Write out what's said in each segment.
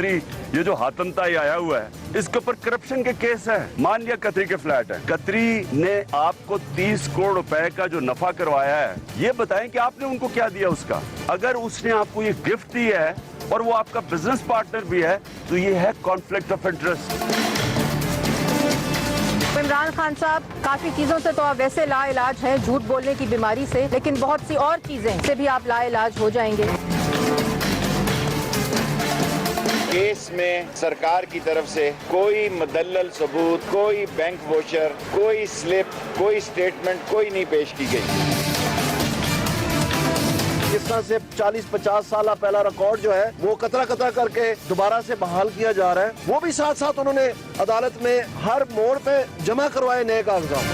कतरी ये जो हातमताई आया हुआ है, इसके ऊपर करप्शन के केस है। मान लिया कतरी के फ्लैट है, कतरी ने आपको 30 करोड़ रुपए का जो नफा करवाया है, ये बताएं कि आपने उनको क्या दिया उसका। अगर उसने आपको ये गिफ्ट दी है और वो आपका बिजनेस पार्टनर भी है, तो ये है conflict of interest. Imran Khan साहब, काफी चीजों से तो आप वैसे लाइलाज हैं, झूठ बोलने की बीमारी से, लेकिन बहुत सी और चीजें से भी आप लाइलाज हो जाएंगे। केस में सरकार की तरफ से कोई मुदल्लल सबूत, कोई बैंक वोचर, कोई स्लिप, कोई स्टेटमेंट कोई नहीं पेश की गई। जिस तरह से 40-50 साल पहला रिकॉर्ड जो है वो कतरा कतरा करके दोबारा से बहाल किया जा रहा है, वो भी साथ साथ उन्होंने अदालत में हर मोड़ पे जमा करवाए नए कागजात।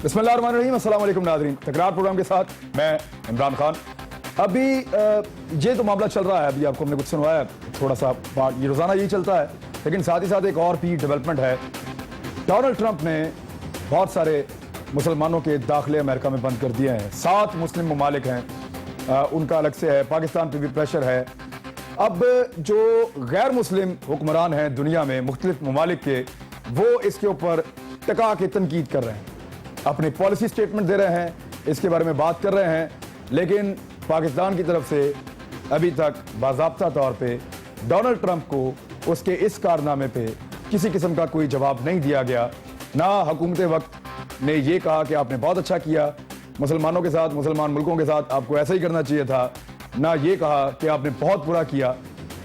बिस्मिल्लाहिर्रहमानिर्रहीम, अस्सलाम वालेकुम नाज़रीन। तकरार प्रोग्राम के साथ मैं इमरान खान। अभी ये तो मामला चल रहा है, अभी आपको हमने कुछ सुनवाया है, थोड़ा सा ये रोज़ाना यही चलता है, लेकिन साथ ही साथ एक और भी डेवलपमेंट है। डोनाल्ड ट्रंप ने बहुत सारे मुसलमानों के दाखिले अमेरिका में बंद कर दिए हैं। 7 मुस्लिम ममालिक हैं, उनका अलग से है, पाकिस्तान पे भी प्रेशर है। अब जो गैर मुस्लिम हुक्मरान हैं दुनिया में मुख्तलिफ ममालिक के, वो इसके ऊपर टका के तनकीद कर रहे हैं, अपनी पॉलिसी स्टेटमेंट दे रहे हैं, इसके बारे में बात कर रहे हैं, लेकिन पाकिस्तान की तरफ से अभी तक बाज़ाब्ता तौर पे डोनाल्ड ट्रंप को उसके इस कारनामे पे किसी किस्म का कोई जवाब नहीं दिया गया। ना हुकूमत वक्त ने ये कहा कि आपने बहुत अच्छा किया मुसलमानों के साथ, मुसलमान मुल्कों के साथ, आपको ऐसा ही करना चाहिए था, ना ये कहा कि आपने बहुत बुरा किया,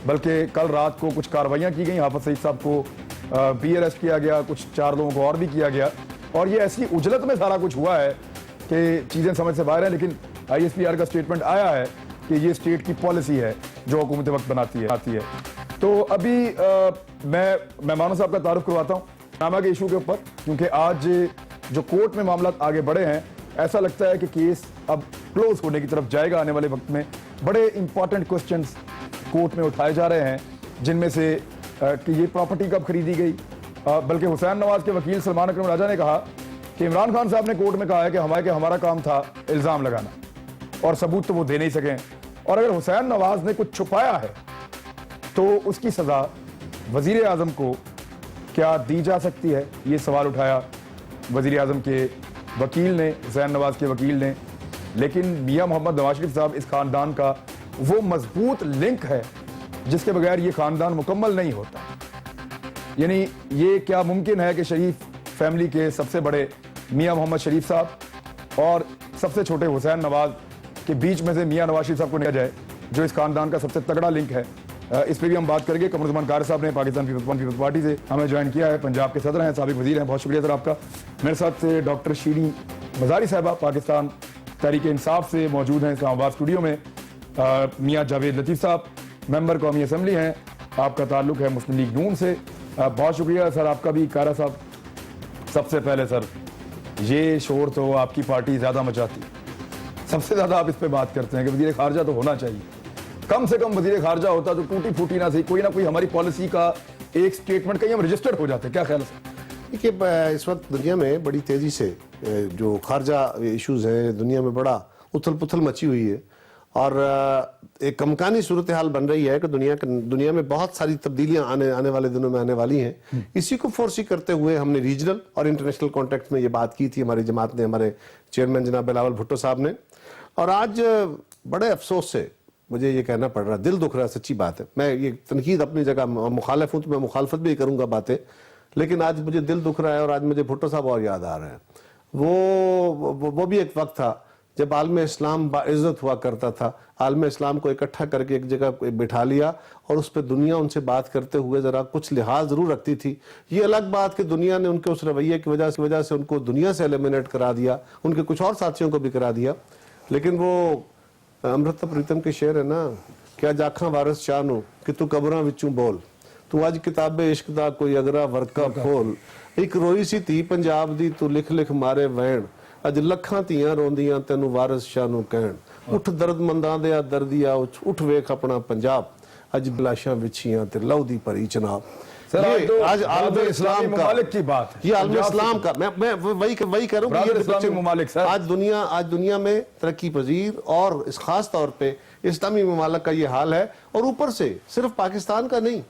बल्कि कल रात को कुछ कार्रवाइयाँ की गई, हाफिज सईद साहब को भी अरेस्ट किया गया, कुछ 4 लोगों को और भी किया गया, और ये ऐसी उजलत में सारा कुछ हुआ है कि चीज़ें समझ से बाहर हैं। लेकिन ISPR का स्टेटमेंट आया है कि ये स्टेट की पॉलिसी है जो हुकूमत वक्त बनाती है। तो अभी मैं मेहमानों साहब का तारुफ करवाता हूँ नामा के इशू के ऊपर, क्योंकि आज जो कोर्ट में मामला आगे बढ़े हैं, ऐसा लगता है कि केस अब क्लोज होने की तरफ जाएगा। आने वाले वक्त में बड़े इंपॉर्टेंट क्वेश्चंस कोर्ट में उठाए जा रहे हैं, जिनमें से कि ये प्रॉपर्टी कब खरीदी गई, बल्कि हुसैन नवाज के वकील सलमान अकरम राजा ने कहा कि इमरान खान साहब ने कोर्ट में कहा है कि हमारा काम था इल्ज़ाम लगाना, और सबूत तो वो दे नहीं सके, और अगर हुसैन नवाज ने कुछ छुपाया है तो उसकी सज़ा वज़ीर आज़म को क्या दी जा सकती है, ये सवाल उठाया वज़ीर आज़म के वकील ने, हुसैन नवाज के वकील ने। लेकिन मियां मोहम्मद नवाज शरीफ साहब इस ख़ानदान का वो मजबूत लिंक है जिसके बगैर ये ख़ानदान मुकम्मल नहीं होता। यानी ये क्या मुमकिन है कि शरीफ फैमिली के सबसे बड़े मियां मोहम्मद शरीफ साहब और सबसे छोटे हुसैन नवाज के बीच में से मियां नवाज शरीफ साहब को लिया जाए, जो इस खानदान का सबसे तगड़ा लिंक है। इस पर भी हम बात करेंगे। कमरुज़्ज़मान कार साहब ने पाकिस्तान पीपल्स पार्टी से हमें ज्वाइन किया है, पंजाब के सदर हैं, साबिक वजीर हैं, बहुत शुक्रिया सर आपका। मेरे साथ से डॉक्टर शीरी मज़ारी साहबा पाकिस्तान तहरीक इंसाफ से मौजूद हैं इस्लामाबाद स्टूडियो में। मियाँ जावेद लतीफ़ साहब मेंबर कौमी असम्बली हैं, आपका ताल्लुक़ है मुस्लिम लीग नून से, बहुत शुक्रिया सर आपका भी। कारा साहब, सबसे पहले सर ये शोर तो आपकी पार्टी ज़्यादा मचाती, सबसे ज़्यादा आप इस पर बात करते हैं कि वज़ीर ख़ारजा तो होना चाहिए, कम से कम वज़ीर ख़ारजा होता तो टूटी फूटी ना सही कोई ना कोई हमारी पॉलिसी का एक स्टेटमेंट कहीं हम रजिस्टर्ड हो जाते। क्या ख्याल है? देखिए, इस वक्त दुनिया में बड़ी तेज़ी से जो खारजा इश्यूज़ हैं, दुनिया में बड़ा उथल पुथल मची हुई है, और एक कमकानी सूरत हाल बन रही है कि दुनिया में बहुत सारी तब्दीलियां आने वाले दिनों में आने वाली हैं। इसी को फोर्सी करते हुए हमने रीजनल और इंटरनेशनल कॉन्टेक्स्ट में ये बात की थी हमारी जमात ने, हमारे चेयरमैन जनाब बिलावल भुट्टो साहब ने। और आज बड़े अफसोस से मुझे ये कहना पड़ रहा, दिल दुख रहा है, सच्ची बात है। मैं ये तनकीद अपनी जगह मुखालिफ हूँ तो मैं मुखालफत भी करूँगा बातें, लेकिन आज मुझे दिल दुख रहा है और आज मुझे भुट्टो साहब और याद आ रहे हैं। वो भी एक वक्त था जब आलम इस्लाम बाइज्जत हुआ करता था, आलम इस्लाम को इकट्ठा करके एक जगह बिठा लिया और उस पर दुनिया उनसे बात करते हुए ज़रा कुछ लिहाज ज़रूर रखती थी। ये अलग बात कि दुनिया ने उनके उस रवैये की वजह से उनको दुनिया से एलिमिनेट करा दिया, उनके कुछ और साथियों को भी करा दिया। लेकिन वो अमृता प्रीतम के शेर है ना, क्या जाखा वारस चाहनो कि तू कबरां विचों बोल, तू अज किताबे इश्क दा कोई अगरा वर्का खोल, एक रोई सी धी पंजाब दी तू लिख लिख मारे वैण, अज लखां धीआं रोंदियां तैनू वारस शाह नू कहण, उठ दर्दमंदां दे दर्दिया उठ वेख अपना पंजाब, अज बिलाशां विछियां ते लहू दी भरी चनाब। سر آج تو آج عالم اسلامی اسلام کا ممالک کی بات، یہ عالم اسلام کا میں وہی کہہ رہا ہوں کہ اسلامی ممالک سر آج دنیا میں ترقی پذیر اور اس خاص طور پہ اسلامی ممالک کا یہ حال ہے، اور اوپر سے صرف پاکستان کا نہیں،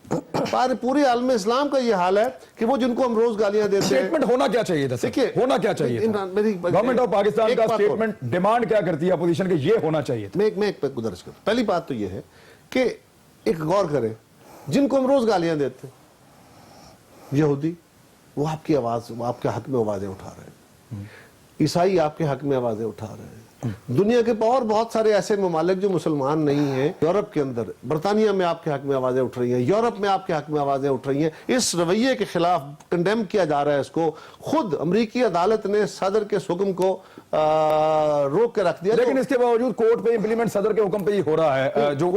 پورے عالم اسلام کا یہ حال ہے کہ وہ جن کو ہم روز گالیاں دیتے ہیں۔ سٹیٹمنٹ ہونا کیا چاہیے تھا سر؟ ہونا کیا چاہیے تھا؟ گورنمنٹ آف پاکستان کا سٹیٹمنٹ ڈیمانڈ کیا کرتی ہے اپوزیشن کے یہ ہونا چاہیے تھا؟ میں ایک گزارش کرتا ہوں، پہلی بات تو یہ ہے کہ ایک غور کریں، جن کو ہم روز گالیاں دیتے ہیں، یہودی وہ آپ کی آواز، وہ آپ کے حق میں آوازیں اٹھا رہے ہیں، عیسائی آپ کے حق میں آوازیں اٹھا رہے ہیں، دنیا کے اور بہت سارے ایسے ممالک جو مسلمان نہیں ہیں، یورپ کے اندر برطانیہ میں آپ کے حق میں آوازیں اٹھ رہی ہیں، یورپ میں آپ کے حق میں آوازیں اٹھ رہی ہیں۔ اس رویے کے خلاف کنڈیم کیا جا رہا ہے اس کو، خود امریکی عدالت نے صدر کے حکم کو روک کے رکھ دیا، لیکن اس کے باوجود کورٹ پہ امپلیمنٹ صدر کے حکم پہ ہی ہو رہا ہے، جو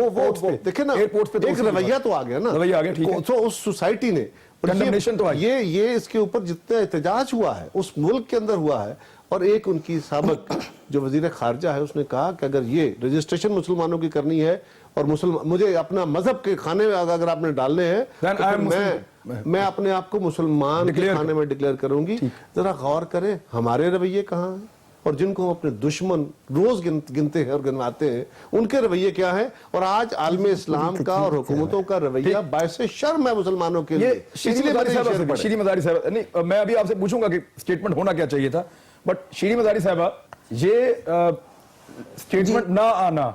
دیکھیں نا ایک رویہ تو آ گیا نا، رویہ آ گیا، ٹھیک ہے، تو اس سوسائٹی نے کنڈمنیشن تو آئی، یہ اس کے اوپر جتنا احتجاج ہوا ہے اس ملک کے اندر ہوا ہے، اور ایک ان کی سابق جو وزیر خارجہ ہے اس نے کہا کہ اگر یہ رجسٹریشن مسلمانوں کی کرنی ہے اور مجھے اپنا مذہب کے کھانے میں اگر آپ نے ڈالنے ہیں تو پھر میں اپنے آپ کو مسلمان کے کھانے میں ڈکلیئر کروں گی۔ ذرا غور کریں ہمارے رویے کہاں ہیں، اور جن کو ہم اپنے دشمن روز گنتے ہیں اور گنواتے ہیں ان کے رویے کیا ہیں، اور آج عالم اسلام کا اور حکومتوں کا رویہ باعث شرم ہے مسلمانوں کے لیے۔ شیریں مزاری صاحبہ، نہیں میں ابھی آپ سے پوچھوں گا کہ سٹیٹمنٹ ہونا کیا چاہیے تھا، بٹ شیریں مزاری صاحبہ یہ سٹیٹمنٹ نہ آنا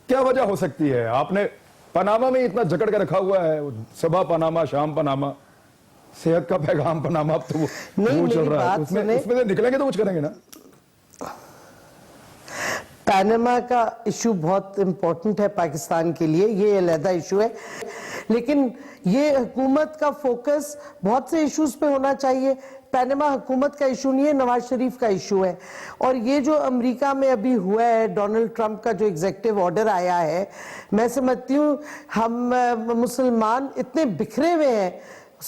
کیا وجہ ہو سکتی ہے؟ آپ نے پاناما میں اتنا جکڑ کے رکھا ہوا ہے، صبح پاناما، شام پاناما، صحت کا پیغام پاناما، اب تو وہ چل رہا ہے، اس میں سے نکلیں گے تو کچھ کریں گے نا۔ پاناما کا ایشو بہت امپورٹنٹ ہے پاکستان کے لیے، یہ علیحدہ ایشو ہے، لیکن یہ حکومت کا فوکس بہت سے ایشوز پہ ہونا چاہیے۔ پاناما حکومت کا ایشو نہیں ہے، نواز شریف کا ایشو ہے، اور یہ جو امریکہ میں ابھی ہوا ہے، ڈونلڈ ٹرمپ کا جو ایگزیکٹو آرڈر آیا ہے، میں سمجھتی ہوں ہم مسلمان اتنے بکھرے ہوئے ہیں،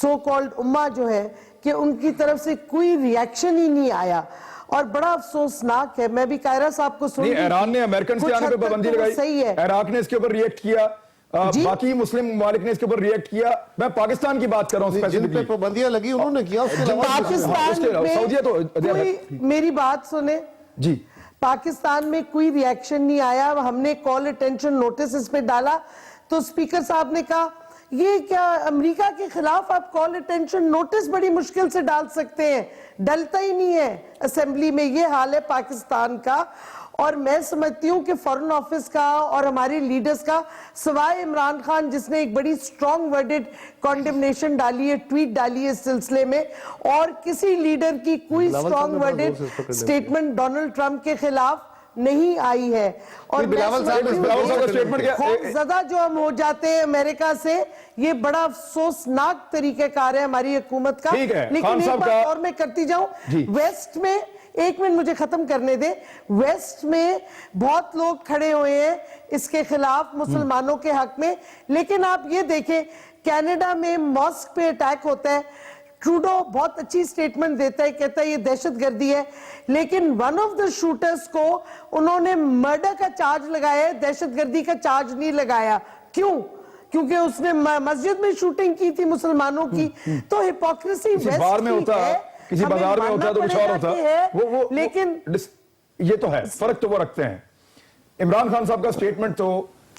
سو کالڈ امہ جو ہے، کہ ان کی طرف سے کوئی ریاکشن ہی نہیں آیا، اور بڑا افسوسناک ہے۔ میں بھی قاہرہ صاحب کو سن ایران نے امریکن سے آنے پہ پابندی لگائی، عراق نے اس کے اوپر ریئیکٹ کیا، باقی مسلم ممالک نے اس کے اوپر ریئیکٹ کیا، میں پاکستان کی بات کر رہا ہوں، جن پہ پابندیاں لگی انہوں نے کیا، پاکستان میں میری بات سنیں جی، پاکستان میں کوئی ریاکشن نہیں آیا، ہم نے کال اٹینشن نوٹس اس پہ ڈالا تو اسپیکر صاحب نے کہا یہ کیا امریکہ کے خلاف آپ کال اٹینشن نوٹس بڑی مشکل سے ڈال سکتے ہیں، ڈلتا ہی نہیں ہے اسمبلی میں۔ یہ حال ہے پاکستان کا، اور میں سمجھتی ہوں کہ فارن آفس کا اور ہمارے لیڈرز کا، سوائے عمران خان جس نے ایک بڑی سٹرونگ ورڈڈ کانڈمنیشن ڈالی ہے، ٹویٹ ڈالی ہے اس سلسلے میں، اور کسی لیڈر کی کوئی strong worded statement Donald Trump کے خلاف نہیں آئی ہے۔ اور خوف زدہ جو ہم ہو جاتے ہیں امریکہ سے، یہ بڑا افسوسناک طریقہ کار ہے ہماری حکومت کا۔ لیکن ایک بات اور میں کرتی جاؤں، ویسٹ میں، ایک منٹ مجھے ختم کرنے دیں، ویسٹ میں بہت لوگ کھڑے ہوئے ہیں اس کے خلاف مسلمانوں کے حق میں، لیکن آپ یہ دیکھیں کینیڈا میں ماسک پہ اٹیک ہوتا ہے، ٹروڈو بہت اچھی سٹیٹمنٹ دیتا ہے، کہتا ہے یہ دہشت گردی ہے، لیکن ون آف دا شوٹرز کو انہوں نے مرڈر کا چارج لگایا ہے، دہشت گردی کا چارج نہیں لگایا۔ کیوں؟ کیونکہ اس نے مسجد میں شوٹنگ کی تھی مسلمانوں کی۔ تو ہپوکریسی ویسٹ کی ہے، کسی بازار میں ہوتا ہے تو کچھ اور ہوتا ہے، لیکن یہ تو ہے فرق تو وہ رکھتے ہیں۔ عمران خان صاحب کا سٹیٹمنٹ تو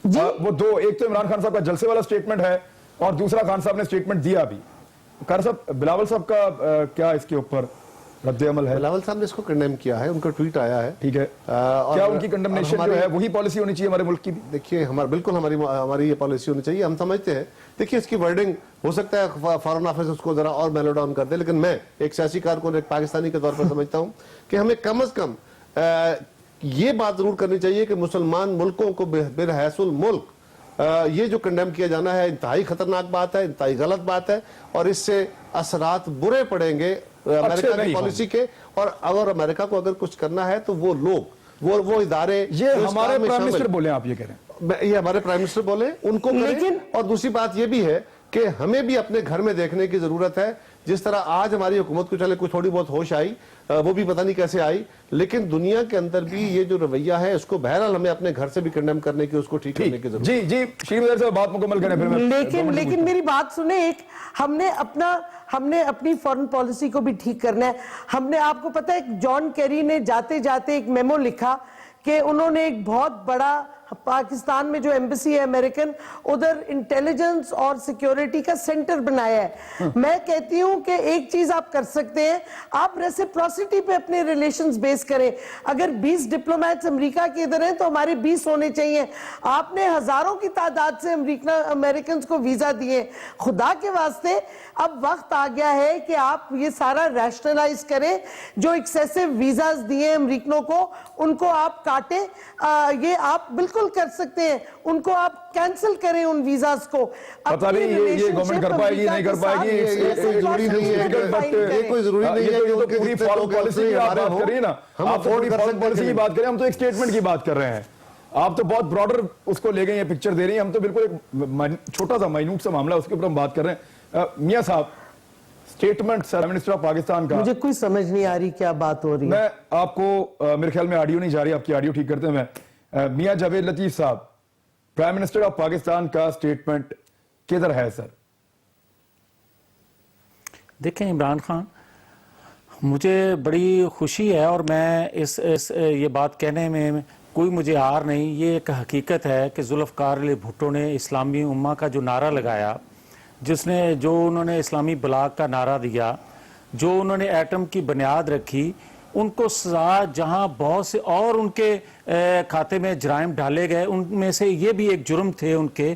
وہ دو، ایک تو عمران خان صاحب کا جلسے والا سٹیٹمنٹ ہے، اور دوسرا خان صاحب نے سٹیٹمنٹ دیا بھی۔ قاری صاحب، بلاول صاحب کا کیا اس کے اوپر رد عمل ہے؟ بلاول صاحب نے اس کو کنڈیم کیا ہے، ان کا ٹویٹ آیا ہے، ٹھیک ہے، کیا ان کی کنڈمنیشن جو ہے وہی پالیسی ہونی چاہیے ہمارے ملک کی بھی؟ دیکھیے بالکل ہماری یہ پالیسی ہونی چاہیے، ہم سمجھتے ہیں، دیکھیے اس کی ورڈنگ ہو سکتا ہے فارن آفس اس کو ذرا اور میلو ڈاؤن کر دے، لیکن میں ایک سیاسی کارکن، ایک پاکستانی کے طور پر سمجھتا ہوں کہ ہمیں کم از کم یہ بات ضرور کرنی چاہیے کہ مسلمان ملکوں کو بحیث الملک یہ جو کنڈیم کیا جانا ہے انتہائی خطرناک بات ہے، انتہائی غلط بات ہے، اور اس سے اثرات برے پڑیں گے امریکہ کی پالیسی کے، اور اگر امریکہ کو اگر کچھ کرنا ہے تو وہ لوگ وہ ادارے، یہ ہمارے پرائم منسٹر بولے، آپ یہ کہہ رہے ہیں، یہ ہمارے پرائم منسٹر بولے، ان کو کریں۔ اور دوسری بات یہ بھی ہے کہ ہمیں بھی اپنے گھر میں دیکھنے کی ضرورت ہے. جس طرح آج ہماری حکومت کو چلے کوئی تھوڑی بہت ہوش آئی, وہ بھی پتہ نہیں کیسے آئی, لیکن دنیا کے اندر بھی یہ جو رویہ ہے اس کو بہرحال ہمیں اپنے گھر سے بھی کنڈیم کرنے کی, اس کو ٹھیک کرنے کی ضرورت ہے. جی شیرین وزیر سے بات مکمل کریں پھر میں لیکن میری بات سنیں, ایک ہم نے اپنی فورن پالیسی کو بھی ٹھیک کرنا ہے. ہم نے, آپ کو پتہ ہے, جان کیری نے جاتے جاتے ایک میمو لکھا کہ انہوں نے ایک بہت بڑا پاکستان میں جو ایمبیسی ہے امریکن, ادھر انٹیلیجنس اور سیکیورٹی کا سینٹر بنایا ہے. میں کہتی ہوں کہ ایک چیز آپ کر سکتے ہیں, آپ ریسیپروسٹی پہ اپنے ریلیشنز بیس کریں. اگر 20 ڈپلومیٹس امریکہ کے ادھر ہیں تو ہمارے 20 ہونے چاہیے. آپ نے ہزاروں کی تعداد سے امریکنز کو ویزا دیے. خدا کے واسطے اب وقت آ گیا ہے کہ آپ یہ سارا ریشنلائز کریں. جو ایکسیسو ویزاز دیے امریکنوں کو, ان کو آپ کاٹیں. یہ آپ بالکل کر سکتے ہیں, ان کو آپ کینسل کریں ان ویزاز کو. پتہ نہیں یہ گورنمنٹ کر پائے گی نہیں کر پائے گی, یہ کوئی ضروری نہیں ہے کہ پوری فورن پالیسی کی آپ بات کر رہی ہیں نا, آپ پوری فورن پالیسی کی بات کریں, ہم تو ایک سٹیٹمنٹ کی بات کر رہے ہیں. آپ تو بہت براڈر اس کو لے گئے, یہ پکچر دے رہی ہیں, ہم تو بالکل ایک چھوٹا سا مائنوٹ سا معاملہ اس کے اوپر ہم بات کر رہے ہیں. میاں صاحب, statement prime minister of Pakistan کا, مجھے کوئی سمجھ نہیں آ رہی کیا بات ہو رہی ہے. میں آپ کو, میرے خیال میں آڈیو نہیں جا رہی, آپ کی آڈیو ٹھیک کرتے ہیں. میں میاں جاوید لطیف صاحب, پرائم منسٹر آف پاکستان کا سٹیٹمنٹ کدھر ہے سر؟ دیکھیں عمران خان, مجھے بڑی خوشی ہے اور میں یہ بات کہنے میں کوئی مجھے آر نہیں. یہ ایک حقیقت ہے کہ ذوالفقار علی بھٹو نے اسلامی امہ کا جو نعرہ لگایا, جو انہوں نے اسلامی بلاغ کا نعرہ دیا, جو انہوں نے ایٹم کی بنیاد رکھی, ان کو سزا, جہاں بہت سے اور ان کے کھاتے میں جرائم ڈالے گئے, ان میں سے یہ بھی ایک جرم تھے ان کے,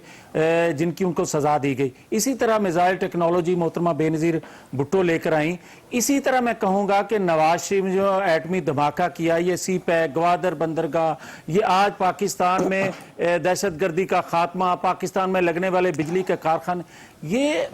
جن کی ان کو سزا دی گئی. اسی طرح میزائل ٹیکنالوجی محترمہ بے نظیر بھٹو لے کر آئیں. اسی طرح میں کہوں گا کہ نواز شریف نے جو ایٹمی دھماکہ کیا, یہ سی پیک, گوادر بندرگاہ, یہ آج پاکستان میں دہشت گردی کا خاتمہ, پاکستان میں لگنے والے بجلی کے کارخانے,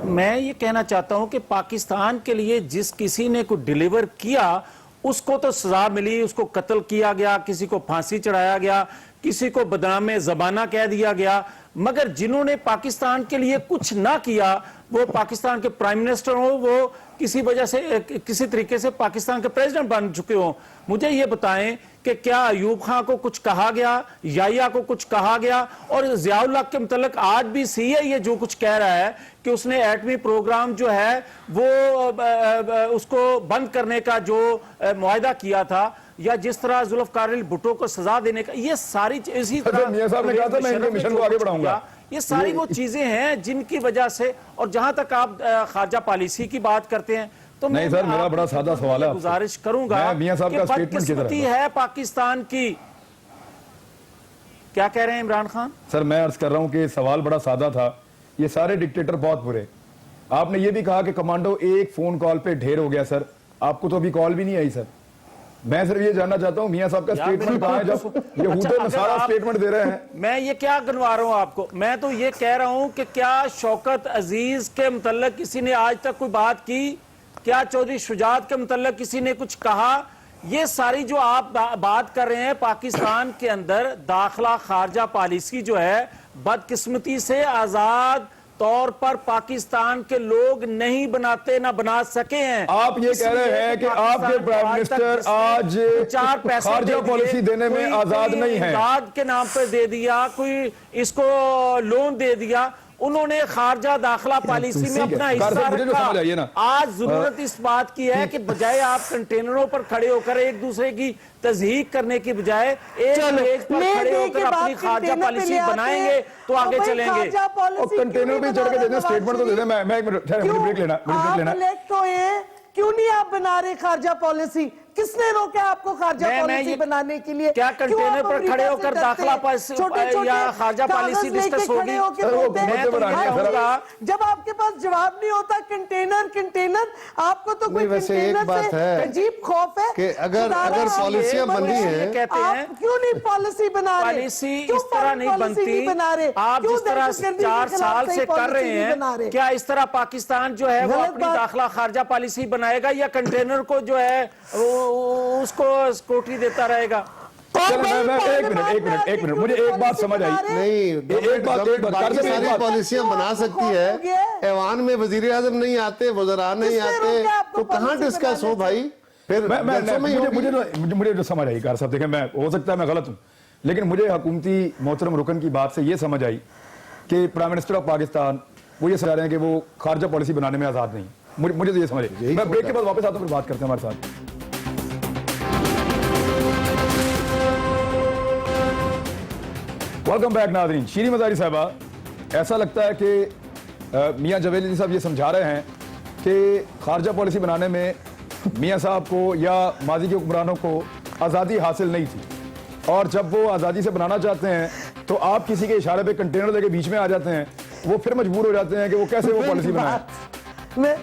میں یہ کہنا چاہتا ہوں کہ پاکستان کے لیے جس کسی نے کو ڈیلیور کیا اس کو تو سزا ملی, اس کو قتل کیا گیا, کسی کو پھانسی چڑھایا گیا, کسی کو بدنام زبانہ کہہ دیا گیا, مگر جنہوں نے پاکستان کے لیے کچھ نہ کیا, وہ پاکستان کے پرائم منسٹر ہوں, وہ کسی وجہ سے کسی طریقے سے پاکستان کے پریزیڈنٹ بن چکے ہوں. مجھے یہ بتائیں کہ کیا ایوب خان کو کچھ کہا گیا, یحییٰ کو کچھ کہا گیا؟ اور ضیاء الحق کے متعلق آج بھی سی ہے یہ جو کچھ کہہ رہا ہے کہ اس نے ایٹمی پروگرام جو ہے وہ اس کو بند کرنے کا جو معاہدہ کیا تھا, یا جس طرح ذوالفقار علی بھٹو کو سزا دینے کا, یہ ساری اسی طرح میاں صاحب نے کہا تھا میں ان کے مشن کو آگے بڑھاؤں گا. یہ ساری وہ چیزیں ہیں جن کی وجہ سے. اور جہاں تک آپ خارجہ پالیسی کی بات کرتے ہیں تو نہیں سر, میرا بڑا سادہ سوال ہے, گزارش کروں گا کہ بدقسمتی ہے پاکستان کی. کیا کہہ رہے ہیں عمران خان؟ سر میں عرض کر رہا ہوں کہ سوال بڑا سادہ تھا. یہ سارے ڈکٹیٹر بہت برے. آپ نے یہ بھی کہا کہ کمانڈو ایک فون کال پہ ڈھیر ہو گیا. سر آپ کو تو ابھی کال بھی نہیں آئی. سر میں صرف یہ جاننا چاہتا ہوں میاں صاحب کا سٹیٹمنٹ کہاں ہے جب یہود نصارہ سٹیٹمنٹ دے رہے ہیں؟ میں یہ کیا گنوا رہا ہوں آپ کو, میں تو یہ کہہ رہا ہوں کہ کیا شوکت عزیز کے متعلق کسی نے آج تک کوئی بات کی؟ کیا چودھری شجاعت کے متعلق کسی نے کچھ کہا؟ یہ ساری جو آپ بات کر رہے ہیں, پاکستان کے اندر داخلہ خارجہ پالیسی جو ہے بدقسمتی سے آزاد طور پر پاکستان کے لوگ نہیں بناتے, نہ بنا سکے ہیں. آپ یہ کہہ رہے ہیں کہ آپ کے پرائم منسٹر آج خارجہ پالیسی دینے میں آزاد نہیں ہیں. امداد کے نام پہ دے دیا, کوئی اس کو لون دے دیا, انہوں نے خارجہ داخلہ پالیسی میں اپنا حصہ رکھا. آج ضرورت اس بات کی ہے کہ بجائے آپ کنٹینروں پر کھڑے ہو کر ایک دوسرے کی تضحیق کرنے کی بجائے ایک میز پر کھڑے ہو کر اپنی خارجہ پالیسی بنائیں گے تو آگے چلیں گے. کنٹینر بھی چڑھ کے دینا, سٹیٹمنٹ تو دے دیں. میں ایک منٹ بریک لینا. کیوں نہیں آپ بنا رہے خارجہ پالیسی؟ کس نے روکا آپ کو خارجہ پالیسی بنانے کے لیے؟ کیا کنٹینر پر کھڑے ہو کر داخلہ یا خارجہ پالیسی ڈسکس ہوگی؟ جب آپ کے پاس جواب نہیں ہوتا کنٹینر آپ کو تو کوئی کنٹینر سے عجیب خوف ہے کہ اگر پالیسیاں بنی ہیں آپ کیوں نہیں پالیسی بنا رہے؟ پالیسی اس طرح نہیں بنتی. آپ جس طرح 4 سال سے کر رہے ہیں, کیا اس طرح پاکستان جو ہے وہ اپنی داخلہ خارجہ پالیسی بنائے گا یا کنٹینر کو جو ہے اس کو سکوٹی دیتا رہے گا؟ एक मिनट मुझे एक बात समझ आई नहीं, बाकी सारी पॉलिसियां बना सकती है, ऐवान में वजीर आजम नहीं आते, वज़रा नहीं आते, तो कहाँ डिस्कस हो भाई? फिर मुझे जो समझ आई कार साहब, देखें मैं हो सकता है मैं गलत हूं, लेकिन मुझे हुकूमती मोहतरम रुकन की बात से ये समझ आई कि प्राइम मिनिस्टर ऑफ पाकिस्तान वो ये समझा रहे हैं कि वो खारजा पॉलिसी बनाने में आजाद नहीं। मुझे तो ये समझ आई। मैं ब्रेक के बाद वापस आता हूं, फिर बात करते हैं हमारे साथ। वेलकम बैक नाज़रीन। शीरी मज़ारी साहबा, ऐसा लगता है कि मियां जवेली साहब ये समझा रहे हैं कि खारजा पॉलिसी बनाने में मियां साहब को या माजी के हुक्मरानों को आज़ादी हासिल नहीं थी, और जब वो आज़ादी से बनाना चाहते हैं तो आप किसी के इशारे पे कंटेनर लेके बीच में आ जाते हैं, वो फिर मजबूर हो जाते हैं कि वो कैसे वो पॉलिसी बनाए।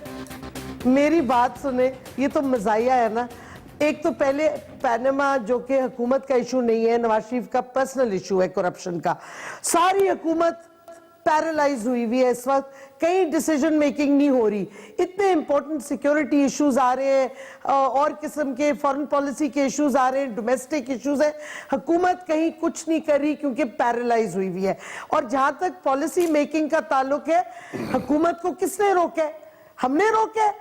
मेरी बात सुने, ये तो मजाया है ना। एक तो पहले पैनामा जो कि हुकूमत का इशू नहीं है, नवाज शरीफ का पर्सनल इशू है करप्शन का। सारी हुकूमत पैरालाइज हुई हुई है इस वक्त, कहीं डिसीजन मेकिंग नहीं हो रही। इतने इंपॉर्टेंट सिक्योरिटी इश्यूज आ रहे हैं और किस्म के फॉरेन पॉलिसी के इश्यूज आ रहे हैं, डोमेस्टिक इश्यूज है, हुकूमत कहीं कुछ नहीं कर रही क्योंकि पैरालाइज हुई हुई है। और जहां तक पॉलिसी मेकिंग का ताल्लुक है, हुकूमत को किसने रोका है? हमने रोका है।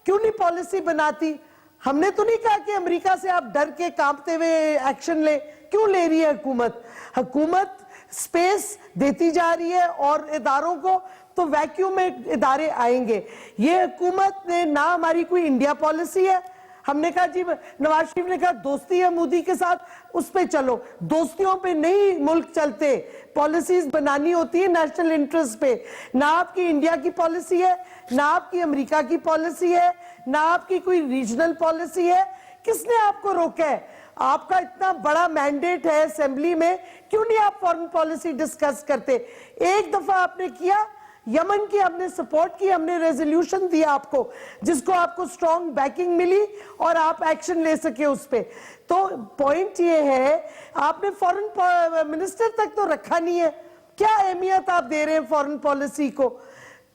क्यों नहीं पॉलिसी बनाती? हमने तो नहीं कहा कि अमेरिका से आप डर के कांपते हुए एक्शन ले। क्यों ले रही है हुकूमत? हुकूमत स्पेस देती जा रही है और इदारों को, तो वैक्यूम में इदारे आएंगे। ये हुकूमत ने ना हमारी कोई इंडिया पॉलिसी है। हमने कहा जी, नवाज शरीफ ने कहा दोस्ती है मोदी के साथ, उस पे चलो। दोस्तियों पे नहीं मुल्क चलते, पॉलिसीज बनानी होती है नेशनल इंटरेस्ट पे। ना आपकी इंडिया की पॉलिसी है, ना आपकी अमेरिका की पॉलिसी है, ना आपकी कोई रीजनल पॉलिसी है। किसने आपको रोका है? आपका इतना बड़ा मैंडेट है असेंबली में, क्यों नहीं आप फॉरेन पॉलिसी डिस्कस करते? एक दफा आपने किया, यमन की हमने सपोर्ट की, हमने रेजोल्यूशन दिया आपको, जिसको आपको स्ट्रॉन्ग बैकिंग मिली और आप एक्शन ले सके उस पे। तो पॉइंट ये है, आपने फॉरेन मिनिस्टर तक तो रखा नहीं है। क्या अहमियत आप दे रहे हैं फॉरेन पॉलिसी को?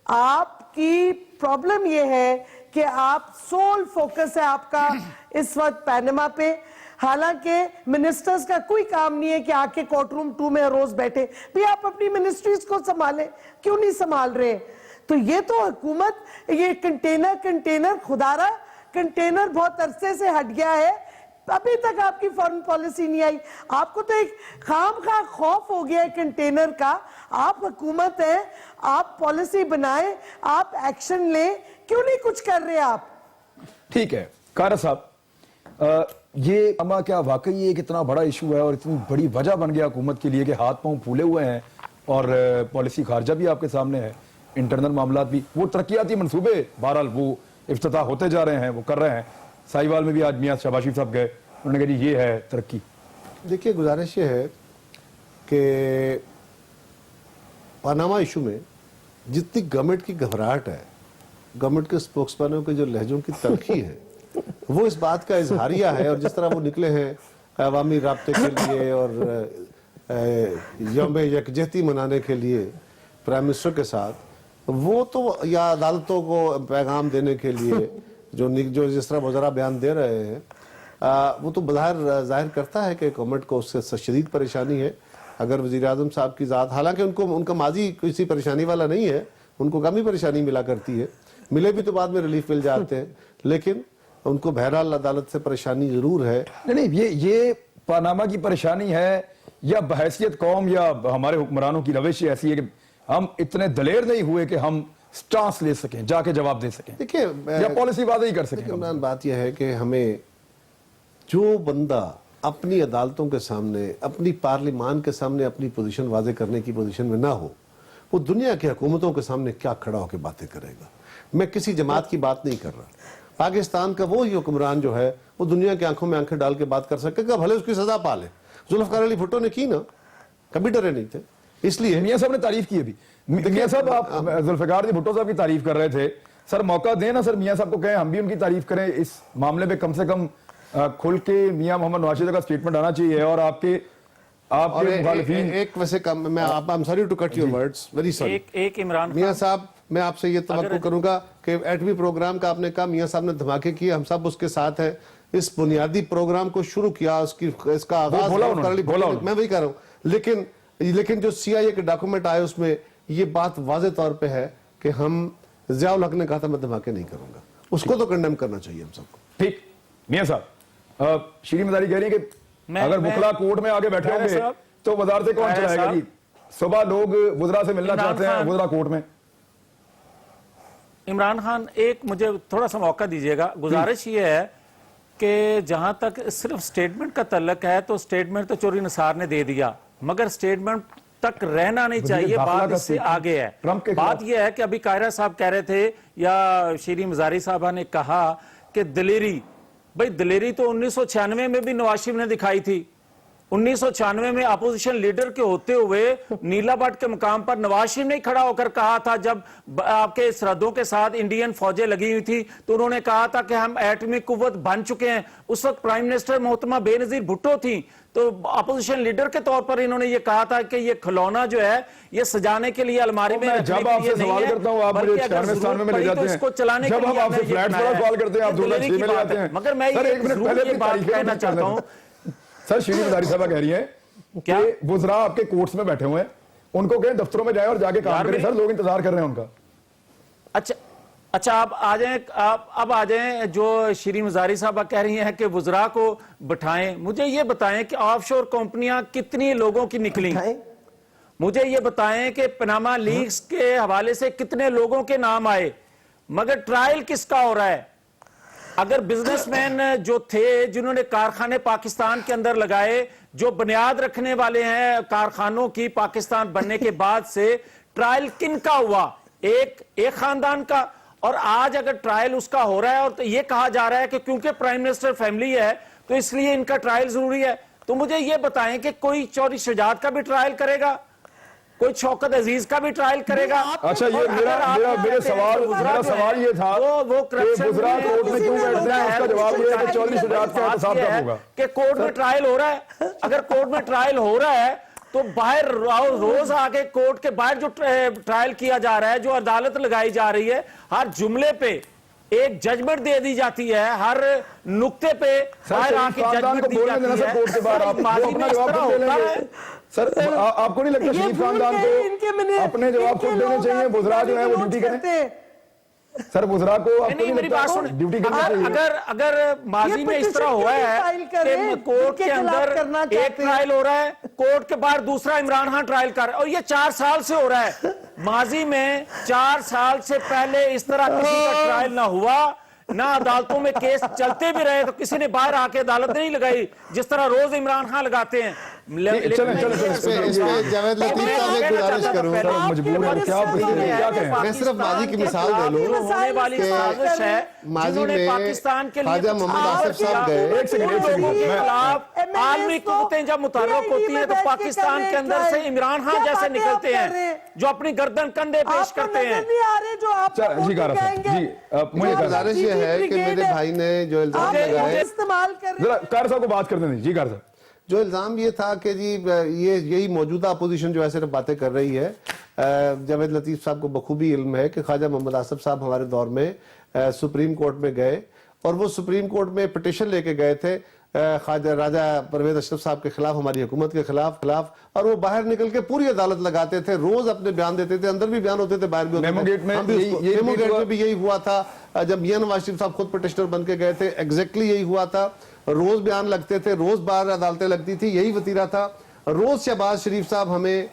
आपकी प्रॉब्लम ये है कि आप सोल फोकस है आपका इस वक्त पैनामा पे। हालांकि मिनिस्टर्स का कोई काम नहीं है कि आके कोर्ट रूम 2 में रोज बैठे भी आप अपनी मिनिस्ट्रीज को संभालें। क्यों नहीं संभाल रहे? तो ये तो हुकूमत, ये कंटेनर खुदारा कंटेनर बहुत अरसे से हट गया है, अभी तक आपकी फॉरेन पॉलिसी नहीं आई। आपको तो एक खामखा खौफ हो गया है कंटेनर का। आप हुकूमत है, आप पॉलिसी बनाएं, आप एक्शन लें, क्यों नहीं कुछ कर रहे आप? ठीक है कारा साहब, ये अमा क्या वाकई एक इतना बड़ा इशू है और इतनी बड़ी वजह बन गया हुकूमत के लिए कि हाथ पांव फूले हुए हैं, और पॉलिसी खारजा भी आपके सामने है, इंटरनल मामला भी, वो तरक्याती मंसूबे बहरहाल वो इफ्तिताह होते जा रहे हैं, वो कर रहे हैं। साहिवाल में भी आज मियां शहबाज शरीफ साहब गए, उन्होंने कहा जी ये है तरक्की। देखिए, गुजारिश ये है कि पनामा इशू में जितनी गवर्नमेंट की घबराहट है, गवर्नमेंट के स्पोक्समैनों के जो लहजों की तलखी है, वो इस बात का इजहारिया है। और जिस तरह वो निकले हैं अवामी राब्ते के लिए और यौम यकजहती मनाने के लिए प्राइम मिनिस्टर के साथ, वो तो या अदालतों को पैगाम देने के लिए जो जिस तरह वज़रा बयान दे रहे हैं, वो तो बज़ाहिर जाहिर करता है कि गवर्नमेंट को उससे शदीद परेशानी है। अगर वज़ीर आज़म साहब की ज़ात, हालांकि उनका माजी किसी परेशानी वाला नहीं है, उनको कम ही परेशानी मिला करती है, मिले भी तो बाद में रिलीफ मिल जाते हैं, लेकिन उनको बहरहाल अदालत से परेशानी जरूर है। नहीं, ये पनामा की परेशानी है या बहैसियत कौम या हमारे हुक्मरानों की रविश ऐसी है कि हम इतने दलेर नहीं हुए कि हम स्टांस ले सकें, जाके जवाब दे सकें, देखिए, या पॉलिसी वादे ही कर सकें। इमरान, बात यह है कि हमें जो बंदा अपनी अदालतों के सामने, अपनी पार्लिमान के सामने अपनी पोजीशन वाजे करने की पोजीशन में ना हो, वो दुनिया की हुकूमतों के सामने क्या खड़ा होकर बातें करेगा? मैं किसी जमात की बात नहीं कर रहा। पाकिस्तान का वो ही हुक्मरान जो है, वो दुनिया की आंखों में आंखें डाल के बात कर सकेगा, भले उसकी सजा पा ले। जुल्फकार अली भुट्टो ने की ना, कभी डरे नहीं थे। इसलिए मियां साहब ने तारीफ की अभी। मियां साहब, आप जुल्फिकार अली भुट्टो साहब की तारीफ कर रहे थे, सर मौका दें ना सर, मियां साहब को कहें हम भी उनकी तारीफ करें इस मामले पे, कम से कम खुल के मियां मोहम्मद नवाज का स्टेटमेंट आना चाहिए। और आपके मुखालिफिन एक वैसे कम, मैं I am sorry to cut your words, very sorry. एक इमरान मियां साहब, मैं आपसे ये तवक्को करूंगा कि एटमी प्रोग्राम का आपने कहा मियां साहब ने धमाके किए, हम सब उसके साथ हैं। اس بنیادی پروگرام کو شروع کیا, اس کا آغاز میں وہی کہہ رہا ہوں, لیکن جو سی آئی اے کے ڈاکومنٹ آئے اس میں یہ بات واضح طور پہ ہے کہ ہم ضیاء الحق نے کہا تھا میں دھماکے نہیں کروں گا, اس کو تو کنڈیم کرنا چاہیے ہم سب کو. ٹھیک. میاں صاحب, شیرین مزاری کہہ رہی ہے کہ اگر وکلا کورٹ میں آگے بیٹھے ہوں گے تو وزارتیں کون چلائے گا جی؟ صبح لوگ وزراء سے ملنا چاہتے ہیں, وزراء کورٹ میں. عمران خان ایک مجھے تھوڑا سا موقع دیجئے گا, گزارش یہ ہے کہ جہاں تک صرف سٹیٹمنٹ کا تعلق ہے تو سٹیٹمنٹ تو چوری نثار نے دے دیا, مگر سٹیٹمنٹ تک رہنا نہیں چاہیے, بات اس سے آگے ہے. بات یہ ہے کہ ابھی قاہرہ صاحب کہہ رہے تھے یا شیرین مزاری صاحبہ نے کہا کہ دلیری, بھئی دلیری تو 1996 میں بھی نواز شریف نے دکھائی تھی. 1996 میں اپوزیشن لیڈر کے ہوتے ہوئے نیلا بٹ کے مقام پر نواز شریف نے کھڑا ہو کر کہا تھا, جب آپ کے سرحدوں کے ساتھ انڈین فوجیں لگی ہوئی تھی تو انہوں نے کہا تھا کہ ہم ایٹمی قوت بن چکے ہیں. اس وقت پرائم منسٹر محترمہ بے نظیر بھٹو تھی, تو اپوزیشن لیڈر کے طور پر انہوں نے یہ کہا تھا کہ یہ کھلونا جو ہے یہ سجانے کے لیے الماری میں رکھنے کے لیے نہیں ہے, بلکہ اگر ضرورت پڑی تو اس کو چلانے کے لیے ہم نے یہ بنایا ہے. دلیری کی بات ہے. مگر میں یہ بات کہنا چاہتا ہوں, سر شیرین مزاری صاحبہ کہہ رہی ہیں کہ وزراء آپ کے کورٹس میں بیٹھے ہوئے ہیں, ان کو کہیں دفتروں میں جائیں اور جا کے کام کریں. سر لوگ انتظار کر رہے ہیں ان کا. اچھا اب آ جائیں جو شیرین مزاری صاحبہ کہہ رہی ہیں کہ وزراء کو بٹھائیں. مجھے یہ بتائیں کہ آف شور کمپنیاں کتنی لوگوں کی نکلیں, مجھے یہ بتائیں کہ پاناما لیکس کے حوالے سے کتنے لوگوں کے نام آئے, مگر ٹرائل کس کا ہو رہا ہے؟ اگر بزنس مین جو تھے جنہوں نے کارخانے پاکستان کے اندر لگائے, جو بنیاد رکھنے والے ہیں کارخانوں کی پاکستان بننے کے بعد سے, ٹرائل کن کا ہوا؟ ایک خاندان کا. اور آج اگر ٹرائل اس کا ہو رہا ہے اور یہ کہا جا رہا ہے کہ کیونکہ پرائم منسٹر فیملی ہے تو اس لیے ان کا ٹرائل ضروری ہے, تو مجھے یہ بتائیں کہ کوئی چوری شجاعت کا بھی ٹرائل کرے گا, کوئی شوکت عزیز کا بھی ٹرائل کرے گا؟ اچھا یہ میرا سوال یہ تھا کہ وزراء کورٹ میں کیوں بیٹھتے ہیں, اس کا جواب یہ ہے کہ چوری شجاعت کا احتساب کب ہوگا؟ کہ کورٹ میں ٹرائل ہو رہا ہے, اگر کورٹ میں ٹرائل ہو رہا ہے تو باہر روز آگے کورٹ کے باہر جو ٹرائل کیا جا رہا ہے, جو عدالت لگائی جا رہی ہے, ہر جملے پہ ایک ججمنٹ دے دی جاتی ہے, ہر نقطے پہ باہر آ کے ججمنٹ دی جاتی ہے. ماضی میں اس طرح ہوتا ہے. سر آپ کو نہیں لگتا شریف خاندان کو اپنے جواب خود دینے چاہیے, وزراء جو ہیں وہ ڈیوٹی کریں؟ سر وزراء کو ڈیوٹی کرنا چاہیے. اگر ماضی میں اس طرح ہوا ہے کہ کورٹ کے اندر ایک ٹرائل ہو رہا ہے, کورٹ کے باہر دوسرا عمران خان ٹرائل کر رہا ہے, اور یہ 4 سال سے ہو رہا ہے. ماضی میں 4 سال سے پہلے اس طرح کسی کا ٹرائل نہ ہوا, نہ عدالتوں میں کیس چلتے بھی رہے تو کسی نے باہر آ کے عدالت نہیں لagaئی جis طرح روز عمران خان لگاتے ہیں. اس پہ جاوید لطیف صاحب ایک گزارش کروں, میں صرف ماضی کی مثال دے لوں. ماضی میں خواجہ محمد آصف صاحب گئے, عالمی قوتیں جب متحرک ہوتی ہیں تو پاکستان کے اندر سے عمران خان جیسے نکلتے ہیں جو اپنی گردن کندھے پیش کرتے ہیں. مجھے گزارش یہ ہے کہ میرے بھائی نے جو الزام لگائے, قاہر صاحب کو بات کر دیں. جی قاہر صاحب, جو الزام یہ تھا کہ جی یہی موجودہ اپوزیشن جو ایسے باتیں کر رہی ہے, جاوید لطیف صاحب کو بخوبی علم ہے کہ خواجہ محمد آصف صاحب ہمارے دور میں سپریم کورٹ میں گئے اور وہ سپریم کورٹ میں پٹیشن لے کے گئے تھے خواجہ راجہ پرویز اشرف صاحب کے خلاف, ہماری حکومت کے خلاف, اور وہ باہر نکل کے پوری عدالت لگاتے تھے, روز اپنے بیان دیتے تھے, اندر بھی بیان ہوتے تھے, باہر بھی ہوتے تھے. میمو گیٹ میں بھی یہی ہوا تھا, جب میاں نواز شریف صاحب خود پٹیشنر بن کے گئے تھے ایگزیکٹلی یہی ہوا تھا. روز بیان لگتے تھے, روز باہر عدالتیں لگتی تھی, یہی وتیرہ تھا. روز شہباز شریف صاحب ہمیں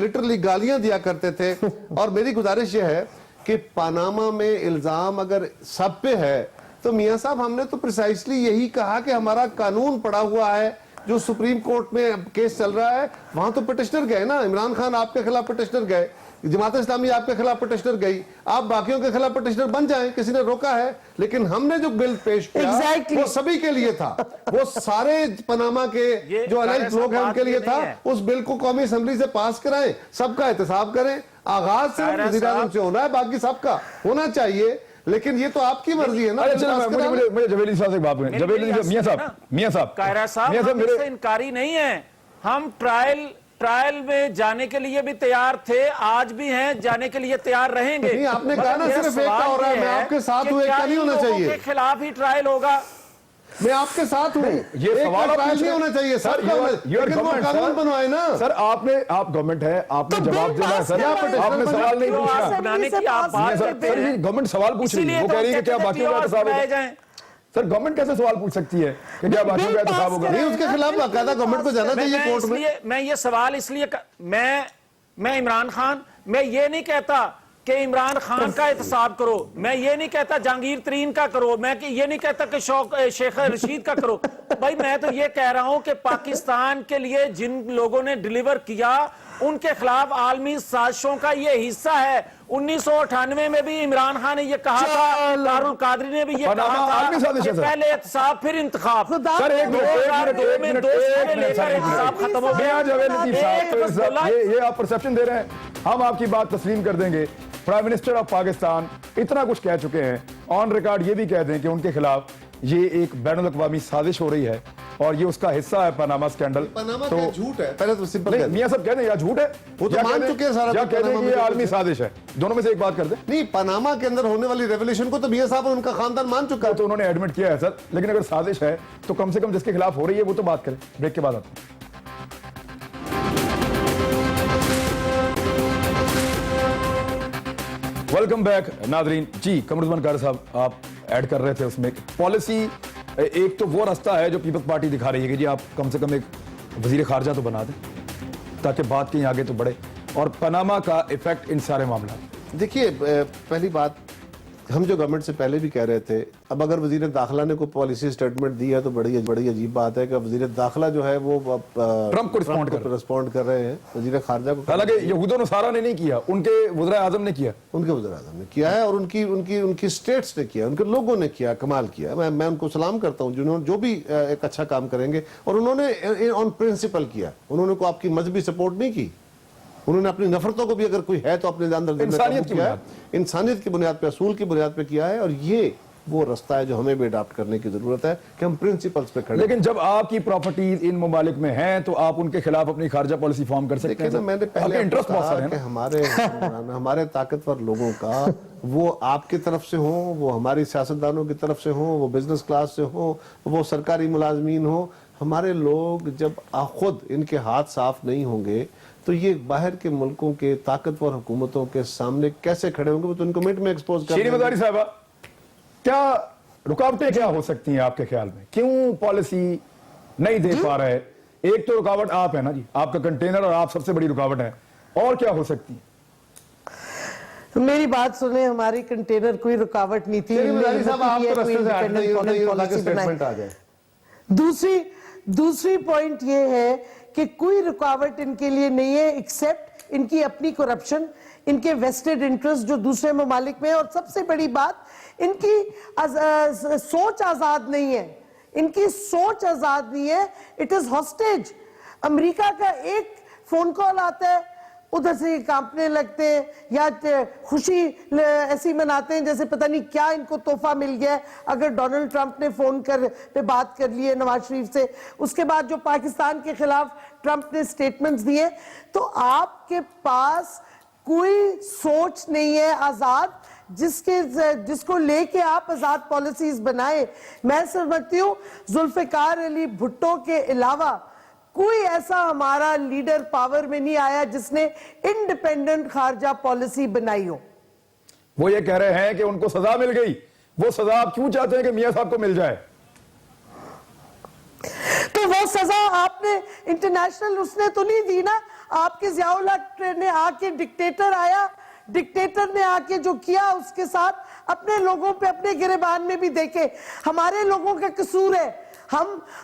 لٹرلی گالیاں دیا کرتے تھے. اور میری گزارش یہ ہے کہ پاناما میں الزام اگر سب پہ ہے تو میاں صاحب ہم نے تو پریسائسلی یہی کہا کہ ہمارا قانون پڑا ہوا ہے, جو سپریم کورٹ میں کیس چل رہا ہے وہاں تو پٹیشنر گئے نا. عمران خان آپ کے خلاف پٹیشنر گئے, جماعت اسلامی آپ کے خلاف پٹیشنر گئی, آپ باقیوں کے خلاف پٹیشنر بن جائیں, کسی نے روکا ہے. لیکن ہم نے جو بل پیش کیا وہ سبھی کے لیے تھا, وہ سارے پاناما کے جو الائج لوگ ہیں ان کے لیے تھا. اس بل کو قومی اسمبلی سے پاس کرائیں, سب کا احتساب کریں. آغاز صرف وزیر اعظم سے ہونا ہے, باقی سب کا ہونا چاہیے, لیکن یہ تو آپ کی مرضی ہے نا. مجھے جویلی صاحب سے بات کریں. جویلی میاں صاحب قاہرہ صاحب ہم اس سے انکاری نہیں ہیں, ہم ٹرائل میں جانے کے لیے بھی تیار تھے, آج بھی ہیں, جانے کے لیے تیار رہیں گے. آپ نے کہا نا صرف ایک کا ہو رہا ہے, میں آپ کے ساتھ ہوں, ایک کا نہیں ہونا چاہیے. کے خلاف ہی ٹرائل ہوگا. मैं आपके साथ हूँ, ये एक सवाल का आप ट्रायल पूछ नहीं रहे होना चाहिए सर, सबका, लेकिन वो कानून बनवाए ना सर। आप गवर्नमेंट है, आपने तो जवाब बिल देना है पास सर, करवाइए। आपने सवाल नहीं तो पूछा। आप बनाने की आप बात नहीं, सर, करते हैं। गवर्नमेंट सवाल पूछ रही है, वो कह रही है कि क्या बाकी का एहतसाब होगा। सर गवर्नमेंट कैसे सवाल पूछ सकती है कि क्या बाकी का एहतसाब होगा? नहीं, उसके खिलाफ बाकायदा गवर्नमेंट को जाना चाहिए कोर्ट में। मैं ये सवाल इसलिए मैं इमरान खान, मैं ये नहीं कहता कि इमरान खान का एहतसाब करो, मैं ये नहीं कहता जहांगीर तरीन का करो, मैं ये नहीं कहता कि शेख रशीद का करो। भाई मैं तो ये कह रहा हूं कि पाकिस्तान के लिए जिन लोगों ने डिलीवर किया उनके खिलाफ आलमी साजिशों का ये हिस्सा है। 1998 में भी इमरान खान ने ये कहा था, तारुल कादरी ने भी ये कहा आलमी था साजिश कि है सर। पहले एहतसाब फिर इंतखाब। सर एक मिनट खत्म हो गया। ये आप परसेप्शन दे रहे हैं, हम आपकी बात तस्लीम कर देंगे। प्राइम मिनिस्टर ऑफ पाकिस्तान इतना कुछ कह चुके हैं, ऑन रिकॉर्ड ये भी कह दें कि उनके खिलाफ ये एक बैनुल अक़वामी साजिश हो रही है और ये उसका हिस्सा है पनामा स्कैंडल। पनामा तो का झूठ है, पहले तो सिंपल नहीं, कह दें। मियां साहब कह दें या झूठ है, वो तो या मान कह दें- चुके हैं सारा या कुछ कह दें पनामा कि ये में आलमी कुछ है। साजिश है, दोनों में से एक बात कर दें। नहीं, पनामा के अंदर होने वाली रेवोल्यूशन को तो मियां साहब और उनका खानदान मान चुका है। तो उन्होंने एडमिट किया है सर, लेकिन अगर साजिश है तो कम से कम जिसके खिलाफ हो रही है वो तो बात करें। ब्रेक के बाद आते हैं। वेलकम बैक नादरीन। जी कमरुज़्ज़मान कारी साहब, आप ऐड कर रहे थे उसमें पॉलिसी, एक तो वो रास्ता है जो पीपल्स पार्टी दिखा रही है कि जी आप कम से कम एक वजीर खारजा तो बना दें ताकि बात कहीं आगे तो बढ़े, और पनामा का इफेक्ट इन सारे मामला। देखिए, पहली बात, हम जो गवर्नमेंट से पहले भी कह रहे थे, अब अगर वजीर दाखिला ने कोई पॉलिसी स्टेटमेंट दी है तो बड़ी अजीब बात है कि वजीर दाखिला जो है वो ट्रंप को रिस्पॉन्ड कर रहे हैं, वजीर खारजा को। हालांकि यहूदो नसारा ने नहीं किया, उनके वज़ीर आज़म ने किया, उनके वज़ीर आज़म ने किया है और उनकी स्टेट्स ने किया, उनके लोगों ने किया, कमाल किया। मैं उनको सलाम करता हूँ जिन्होंने जो भी एक अच्छा काम करेंगे, और उन्होंने ऑन प्रिंसिपल किया। उन्होंने को आपकी मजहबी सपोर्ट नहीं की, उन्होंने अपनी नफरतों को भी अगर कोई है तो अपने अंदर इंसानियत की किया है, इंसानियत की बुनियाद पे, असूल की बुनियाद पे किया है। और ये वो रास्ता है जो हमें भी अडॉप्ट करने की जरूरत है कि हम प्रिंसिपल्स पे खड़े। लेकिन जब आपकी प्रॉपर्टीज इन ममालिक में हैं तो आप उनके खिलाफ अपनी खारजा पॉलिसी फॉर्म कर सकते हैं। ना, मैंने पहले इंटरेस्ट बहुत सारे हैं कि ना? हमारे ताकतवर लोगों का, वो आपकी तरफ से हो, वो हमारी सियासतदानों की तरफ से हो, वो बिजनेस क्लास से हो, वो सरकारी मुलाजमीन हो, हमारे लोग जब खुद इनके हाथ साफ नहीं होंगे तो ये बाहर के मुल्कों के ताकतवर हुकूमतों के सामने कैसे खड़े होंगे? वो तो उनको मिनट में एक्सपोज कर शीरी देंगे। मदारी साहबा, क्या रुकावटें क्या हो सकती हैं आपके ख्याल में? क्यों पॉलिसी नहीं दे पा रहे? एक तो रुकावट आप है ना जी, आपका कंटेनर, और आप सबसे बड़ी रुकावट है, और क्या हो सकती है? मेरी बात सुने, हमारी कंटेनर कोई रुकावट नहीं थी। शीरी हमने मदारी साहब, आप हिम्मत तो की है, रास्ते से कोई हट नहीं हो, independent नहीं policy स्टेटमेंट आ बनाए। जाए। दूसरी पॉइंट ये है कि कोई रुकावट इनके लिए नहीं है एक्सेप्ट इनकी अपनी करप्शन, इनके वेस्टेड इंटरेस्ट जो दूसरे ममालिक में है, और सबसे बड़ी बात इनकी सोच आजाद नहीं है। इनकी सोच आजाद नहीं है, इट इज हॉस्टेज। अमेरिका का एक फोन कॉल आता है, उधर से कांपने लगते हैं या खुशी ऐसी मनाते हैं जैसे पता नहीं क्या इनको तोहफा मिल गया है। अगर डोनाल्ड ट्रंप ने फोन पे बात कर ली है नवाज शरीफ से, उसके बाद जो पाकिस्तान के खिलाफ ट्रंप ने स्टेटमेंट्स दिए, तो आपके पास कोई सोच नहीं है आजाद जिसको लेके आप आजाद पॉलिसीज बनाए। मैं समझती हूँ जुल्फिकार अली भुट्टो के अलावा कोई ऐसा हमारा लीडर पावर में नहीं आया जिसने इंडिपेंडेंट खारजा पॉलिसी बनाई हो। वो ये कह रहे हैं कि उनको सजा मिल गई, वो सजा आप क्यों चाहते हैं कि मियां साहब को मिल जाए? तो वो सजा आपने इंटरनेशनल उसने तो नहीं दी ना। आपके ज़ियाउल हक ने आके डिक्टेटर आया, डिक्टेटर ने आके जो किया उसके साथ अपने लोगों पे, अपने गिरेबान में भी देखे। हमारे लोगों का कसूर है,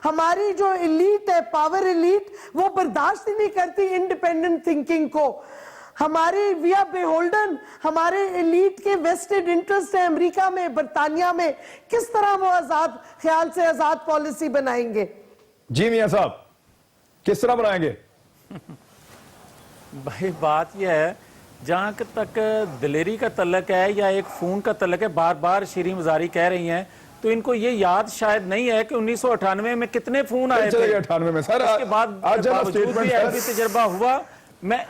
हमारी जो एलीट है, पावर एलीट, वो बर्दाश्त ही नहीं करती इंडिपेंडेंट थिंकिंग को। हमारी वी आर बेहोल्डन, हमारे एलीट के वेस्टेड इंटरेस्ट है अमेरिका में, बरतानिया में। किस तरह वो आजाद ख्याल से आजाद पॉलिसी बनाएंगे? जी मियां साहब, किस तरह बनाएंगे? भाई बात यह है, जहां तक दिलेरी का तल्लक है या एक फोन का तल्लक है, बार बार शीरी मजारी कह रही हैं, तो इनको ये याद शायद नहीं है कि 1998 में कितने फोन आए थे। 98 में सर, उसके बाद बावजूद भी ऐसी तजर्बा हुआ। मैं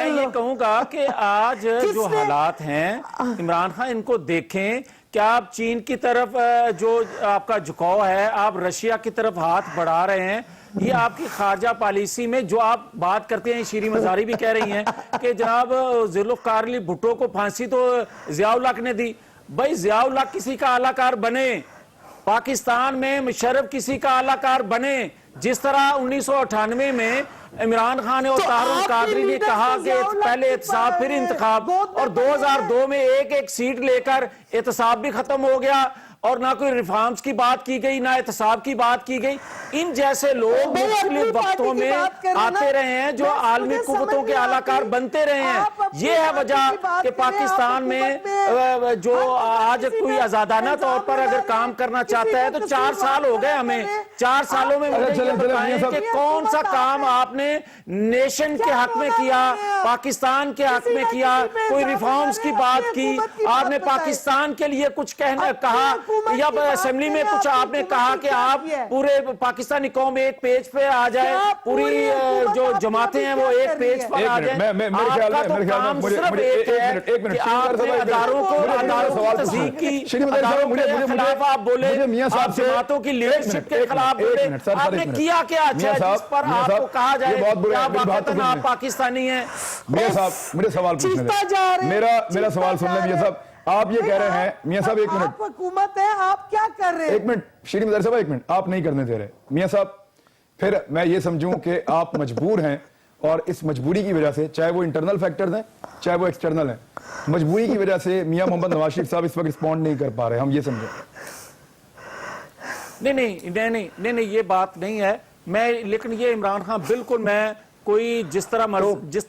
ये कहूंगा कि आज जो हालात हैं, इमरान खान इनको देखें क्या आप चीन की तरफ जो आपका झुकाव है, आप रशिया की तरफ हाथ बढ़ा रहे हैं? ये आपकी खारजा पॉलिसी में जो आप बात करते हैं, शीरी मजारी भी कह रही हैं कि जनाब जुल्फ़िकार अली भुट्टो को फांसी तो ज़िया-उल हक ने दी। भाई ज़िया-उल हक किसी का आलाकार बने, पाकिस्तान में मुशर्रफ किसी का आलाकार बने, जिस तरह 1998 में इमरान खान और तारुल कादरी ने कहा कि पहले एहतसाब फिर इंतखाब, और 2002 में एक सीट लेकर एहतसाब भी खत्म हो गया और ना कोई रिफॉर्म्स की बात की गई, ना एहतसाब की बात की गई। इन जैसे लोग मुख्तलिफ वक्तों में आते रहे हैं जो आलमी कुव्वतों के आलाकार बनते रहे हैं। ये है वजह कि पाकिस्तान में जो आज कोई आजादाना तौर पर अगर काम करना चाहता है तो 4 साल हो गए हमें, 4 सालों में मुझे ये बताएं कि कौन सा काम आपने नेशन के हक में किया, पाकिस्तान के हक में किया, कोई रिफॉर्म्स की बात की, आपने पाकिस्तान के लिए कुछ कहा या असेंबली में कुछ आपने कहा कि आप पूरे पाकिस्तानी कौम एक पेज पे आ जाए, पूरी जो जमातें हैं वो एक पेज पर आ जाए। आपका तो काम सिर्फ एक है कि आपने अदारों की तस्दीक की, अदारों के खिलाफ आप बोले, आप जमातों की लीडरशिप के खिलाफ बोले। आपने किया क्या अच्छा है जिस पर आपको कहा जाए कि आप पाकिस्तानी हैं? मियां साहब मेरे सवाल पूछने दें, मेरा सवाल सुन लें मियां साहब। आप ये कह रहे हैं, मियां साहब एक मिनट, आप हुकूमत है, आप क्या कर रहे हैं? एक मिनट शीरी मजारी साहब, एक मिनट, आप नहीं करने दे रहे मियां साहब। फिर मैं ये समझूं कि आप मजबूर हैं और इस मजबूरी की वजह से, चाहे वो इंटरनल फैक्टर्स हैं चाहे वो एक्सटर्नल हैं, मजबूरी की वजह से मियां मोहम्मद नवाज शरीफ साहब इस वक्त रिस्पॉन्ड नहीं कर पा रहे, हम ये समझें। नहीं, ये बात नहीं है। मैं लेकिन ये इमरान खान बिल्कुल, मैं कोई जिस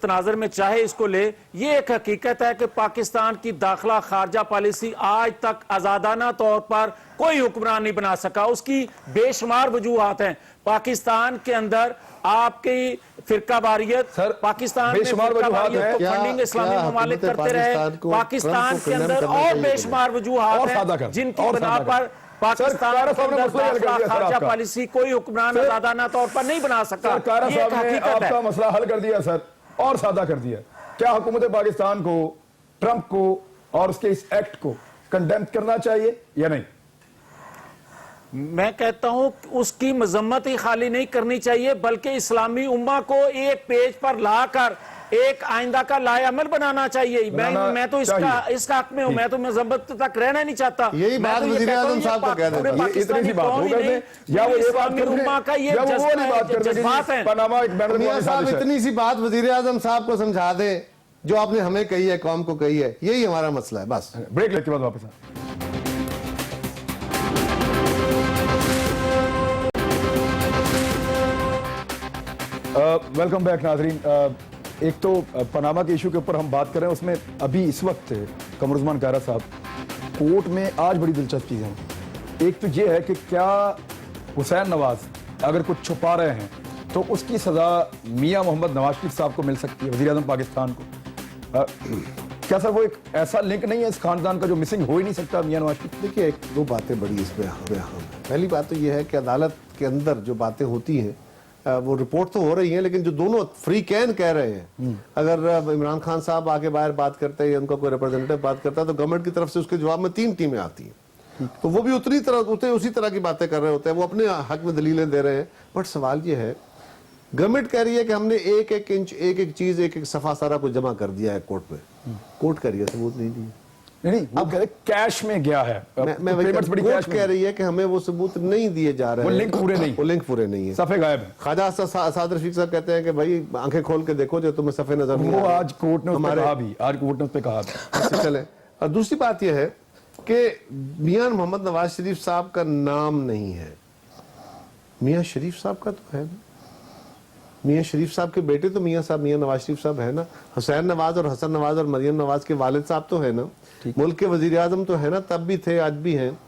तनाजर में चाहे इसको ले, ये एक हकीकत है कि पाकिस्तान की दाखिला खारजा पॉलिसी आज तक आजादाना तौर पर कोई हुक्मरान नहीं बना सका। उसकी बेशुमार वजूहात हैं। पाकिस्तान के अंदर आपकी फिरका वारियत, पाकिस्तान में फिरका वारियत को फंडिंग इस्लामी ममालिक करते रहे, पाकिस्तान के अंदर और बेशुमार वजूहात हैं जिनकी बिना पर पाकिस्तान के अंदर खारजा पॉलिसी कोई हुक्मरान आजादाना तौर पर नहीं बना सका। ये एक हकीकत है। आपका मसला हल कर दिया सर, और सादा कर दिया। क्या हुकूमत पाकिस्तान को ट्रंप को और उसके इस एक्ट को कंडेम करना चाहिए या नहीं? मैं कहता हूं उसकी मजम्मत ही खाली नहीं करनी चाहिए, बल्कि इस्लामी उम्मा को एक पेज पर लाकर एक आइंदा का लाएअमल बनाना चाहिए। मैं तो इसका हक में हूं, मैं तो मजम्मत तक रहना नहीं चाहता। यही बात वज़ीर आज़म साहब को कह देते हैं, इतनी सी बात हो गई, या वो ये बात कर उम्मा का ये जज्बात है। पनामा एक मियां साहब इतनी सी बात वज़ीर आज़म साहब को समझा दें जो आपने हमें कही है, कौम को कही है। यही हमारा मसला है। बस ब्रेक लेके बाद वापस वेलकम बैक नाजरीन। एक तो पनामा के इशू के ऊपर हम बात कर रहे हैं, उसमें अभी इस वक्त कमरुज़्मान कारा साहब कोर्ट में आज बड़ी दिलचस्पी है। एक तो ये है कि क्या हुसैन नवाज अगर कुछ छुपा रहे हैं तो उसकी सजा मियां मोहम्मद नवाज शरीफ साहब को मिल सकती है, वज़ीर आज़म पाकिस्तान को। क्या सर वो एक ऐसा लिंक नहीं है इस खानदान का जो मिसिंग हो ही नहीं सकता मियां नवाज शरीफ? देखिए, एक दो बातें बड़ी इसमें अहम है। पहली बात तो ये है कि अदालत के अंदर जो बातें होती हैं वो रिपोर्ट तो हो रही है, लेकिन जो दोनों फ्री कैन कह रहे हैं, अगर इमरान खान साहब आके बाहर बात करते हैं या उनका कोई रिप्रेजेंटेटिव बात करता है तो गवर्नमेंट की तरफ से उसके जवाब में 3 टीमें आती हैं, तो वो भी उसी तरह की बातें कर रहे होते हैं, वो अपने हक में दलीलें दे रहे हैं। बट सवाल ये है, गवर्नमेंट कह रही है कि हमने एक एक इंच, एक एक चीज, एक एक सफा सारा कुछ जमा कर दिया है कोर्ट में। कोर्ट कह रही है सबूत नहीं दिए। नहीं, अब कैश में गया है। कोर्ट कह रही है कि हमें वो सबूत नहीं दिए जा रहे हैं, वो लिंक पूरे नहीं है, सफे गायब है। ख्वाजा साद रफीक साहब कहते हैं कि भाई आंखें खोल के देखो जो तुम्हें सफे नजर नहीं आ रहे। आज कोर्ट ने उस पे कहा भी। चले। और दूसरी बात यह है कि मियां मोहम्मद नवाज शरीफ साहब का नाम नहीं है, मियां शरीफ साहब का तो है ना। मियां शरीफ साहब के बेटे तो मियां नवाज शरीफ साहब है ना। हुसैन नवाज और हसन नवाज और मरियम नवाज के वालिद साहब तो है ना। मुल्क के वजीर आजम तो है ना, तब भी थे, आज भी हैं,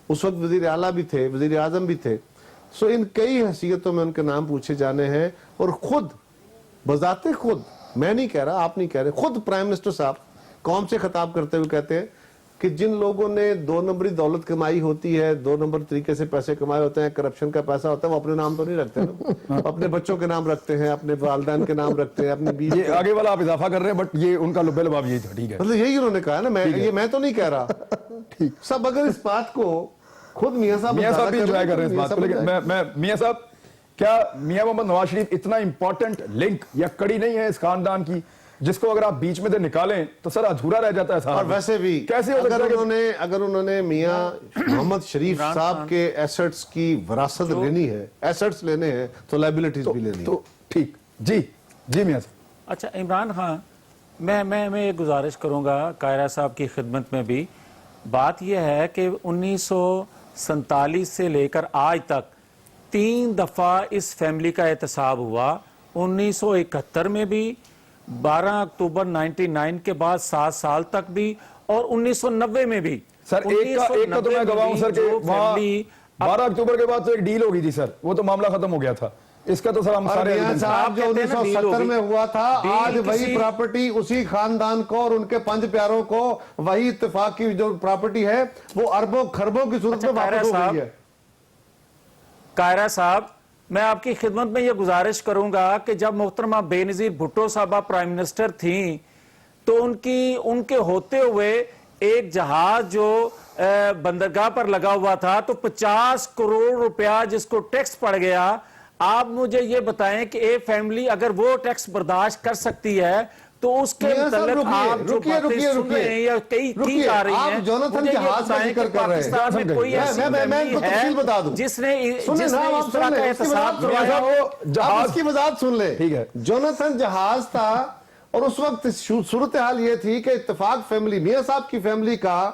उस वक्त वजीर आला भी थे, वजीर आजम भी थे। सो इन कई हैसियतों में उनके नाम पूछे जाने हैं। और खुद बजाते खुद, मैं नहीं कह रहा, आप नहीं कह रहे, खुद प्राइम मिनिस्टर साहब कौम से खिताब करते हुए कहते हैं کہ جن لوگوں نے 2 نمبری دولت کمائی ہوتی ہے, 2 نمبر طریقے سے پیسے کمائے ہوتے ہیں, کرپشن کا پیسہ ہوتا ہے, وہ اپنے نام تو نہیں رکھتے نا, اپنے بچوں کے نام رکھتے ہیں, اپنے والدین کے نام رکھتے ہیں, اپنی بیوی. یہ آگے والا آپ اضافہ کر رہے ہیں, بٹ یہ ان کا لب لباب یہی تھا. ٹھیک ہے, مطلب یہی انہوں نے کہا نا, میں تو نہیں کہہ رہا. سب اگر اس بات کو خود میاں صاحب بھی انجوائے کر رہے ہیں اس بات کو, لیکن میں میاں صاحب, کیا میاں محمد نواز شریف اتنا امپورٹنٹ لنک یا کڑی نہیں ہے اس خاندان کی جس کو اگر آپ بیچ میں سے نکالیں تو سر ادھورا رہ جاتا ہے؟ اور ویسے بھی کیسے اگر انہوں نے میاں محمد شریف صاحب کے ایسٹس کی وراثت لینی ہے, ایسٹس لینے ہیں, تو لائبلٹیز بھی لینی ہے. تو ٹھیک, جی میاں صاحب. اچھا عمران خان, میں یہ گزارش کروں گا قاہرہ صاحب کی خدمت میں بھی. بات یہ ہے کہ 1947 سے لے کر آج تک 3 دفعہ اس فیملی کا احتساب ہوا. 1971 میں بھی, 12 اکتوبر 99 کے بعد 7 سال تک بھی, اور 1990 میں بھی. سر ایک کا تو میں گواہ ہوں سر کہ وہاں 12 اکتوبر کے بعد تو ایک ڈیل ہو گئی تھی سر, وہ تو معاملہ ختم ہو گیا تھا. اس کا تو سر ہم سارے صاحب جو 1970 میں ہوا تھا, آج وہی پراپرٹی اسی خاندان کو اور ان کے 5 پیاروں کو, وہی اتفاق کی جو پراپرٹی ہے وہ اربوں خربوں کی صورت میں واپس ہو گئی ہے. قاہرہ صاحب, میں آپ کی خدمت میں یہ گزارش کروں گا کہ جب محترمہ بے نظیر بھٹو صاحبہ پرائم منسٹر تھیں تو ان کے ہوتے ہوئے ایک جہاز جو بندرگاہ پر لگا ہوا تھا تو 50 کروڑ روپیہ جس کو ٹیکس پڑ گیا. آپ مجھے یہ بتائیں کہ اے فیملی اگر وہ ٹیکس برداشت کر سکتی ہے تو اس کے متعلق آپ جو باتیں سن رہے ہیں یا کئی ٹھیک آ رہی ہیں, جوناتھن جہاز کا ذکر کر رہے ہیں. پاکستان میں کوئی ایسی فیملی ہے جس نے اس طرح کا احتساب کروایا ہو. آپ اس کی وضاحت سن لیں. ٹھیک ہے, جوناتھن جہاز تھا اور اس وقت صورتحال یہ تھی کہ اتفاق فیملی, میاں صاحب کی فیملی کا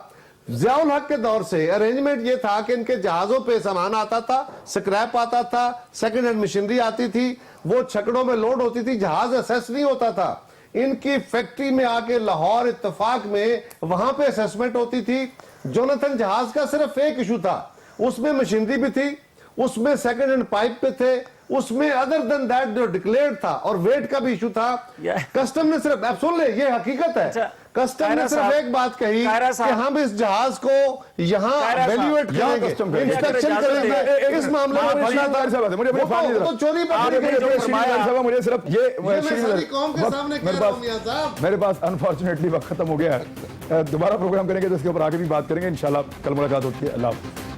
ضیاء الحق کے دور سے ارینجمنٹ یہ تھا کہ ان کے جہازوں پہ سامان آتا تھا, سکریپ آتا تھا, سیکنڈ ہینڈ مشینری آتی تھی, وہ چھکڑوں میں لوڈ ہوتی تھی, جہاز اسیس نہیں ہوتا تھا. ان کی فیکٹری میں آ کے لاہور اتفاق میں وہاں پہ اسیسمنٹ ہوتی تھی. جوناتھن جہاز کا صرف ایک ایشو تھا, اس میں مشینری بھی تھی, اس میں سیکنڈ ہینڈ پائپ پہ تھے, اس میں ادر دن دیٹ جو ڈکلیئرڈ تھا, اور ویٹ کا بھی ایشو تھا. کسٹم نے صرف, اب سن لیں یہ حقیقت ہے, کسٹم نے صرف ایک بات کہی کہ ہم اس جہاز کو یہاں ویلیویٹ کریں گے, انسپیکشن کریں گے, اس معاملے میں تو چوری مجھے صرف یہ میرے پاس انفارچونیٹلی وقت ختم ہو گیا ہے. دوبارہ پروگرام کریں گے تو اس کے اوپر آگے بھی بات کریں گے انشاءاللہ. کل ملاقات ہوتی ہے. اللہ حافظ.